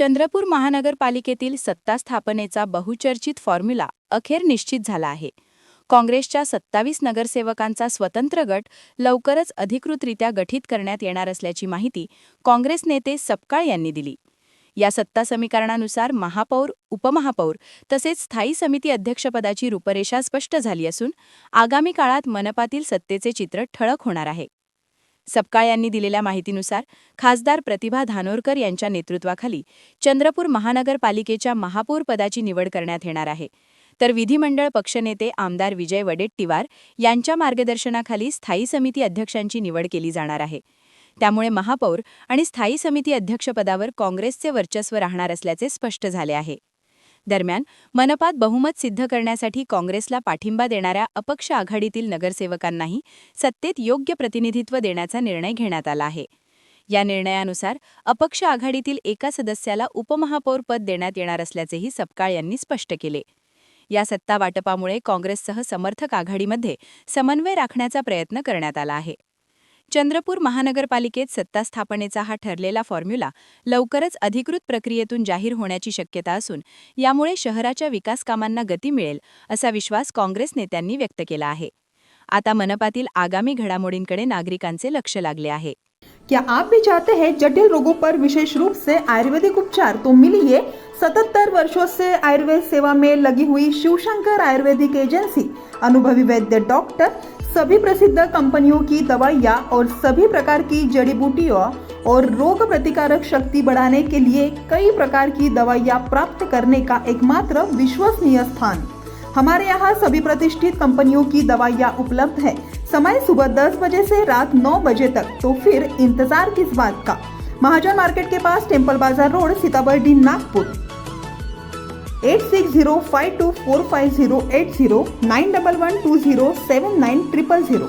चंद्रपूर महानगरपालिकेतील सत्ता स्थापनेचा बहुचर्चित फॉर्म्युला अखेर निश्चित झाला आहे. काँग्रेसच्या 27 नगरसेवकांचा स्वतंत्र गट लवकरच अधिकृतरित्या गठीत करण्यात येणार असल्याची माहिती काँग्रेस नेते सपकाळ यांनी दिली. या सत्ता समीकरणानुसार महापौर, उपमहापौर तसेच स्थायी समिती अध्यक्षपदाची रूपरेषा स्पष्ट झाली असून आगामी काळात मनपातील सत्तेचे चित्र ठळक होणार आहे. सपकाळ यांनी दिलेल्या माहितीनुसार खासदार प्रतिभा धानोरकर यांच्या नेतृत्वाखाली चंद्रपूर महानगरपालिकेच्या महापौर पदाची निवड करण्यात येणार आहे, तर विधिमंडळ पक्षनेते आमदार विजय वडेट्टीवार यांच्या मार्गदर्शनाखाली स्थायी समिती अध्यक्षांची निवड केली जाणार आहे. त्यामुळे महापौर आणि स्थायी समिती अध्यक्षपदावर काँग्रेसचे वर्चस्व राहणार असल्याचे स्पष्ट झाले आहे. दरम्यान मनपात बहुमत सिद्ध करण्यासाठी काँग्रेसला पाठिंबा देणाऱ्या अपक्ष आघाडीतील नगरसेवकांनाही सत्तेत योग्य प्रतिनिधित्व देण्याचा निर्णय घेण्यात आला आहे. या निर्णयानुसार अपक्ष आघाडीतील एका सदस्याला उपमहापौर पद देण्यात येणार असल्याचेही सपकाळ यांनी स्पष्ट केले. या सत्ता वाटपामुळे काँग्रेससह समर्थक आघाडीमध्ये समन्वय राखण्याचा प्रयत्न करण्यात आला आहे. चंद्रपूर महानगरपालिकेत सत्ता स्थापनेचा हा ठरलेला फॉर्म्युला लवकरच अधिकृत प्रक्रियेतून जाहीर होण्याची शक्यता असून यामुळे शहराच्या विकास कामांना गती मिळेल असा विश्वास काँग्रेस नेत्यांनी व्यक्त केला आहे. आता मनपातील आगामी घडामोडींकडे नागरिकांचे लक्ष लागले आहे. क्या आप भी चाहते हैं जटिल रोगों पर विशेष रूप से आयुर्वेदिक उपचार? तो मिलिए 77 वर्षों से आयुर्वेद सेवा में लगी हुई शिवशंकर आयुर्वेदिक एजेंसी। अनुभवी वैद्य डॉक्टर, सभी प्रसिद्ध कंपनियों की दवाइयाँ और सभी प्रकार की जड़ी बूटियों और रोग प्रतिकारक शक्ति बढ़ाने के लिए कई प्रकार की दवाइयाँ प्राप्त करने का एकमात्र विश्वसनीय स्थान। हमारे यहाँ सभी प्रतिष्ठित कंपनियों की दवाइयाँ उपलब्ध है। समय सुबह 10 बजे से रात 9 बजे तक, तो फिर इंतजार किस बात का। महाजन मार्केट के पास, टेम्पल बाजार रोड, सीताबर्डी, नागपुर। 8605245080 9112079000।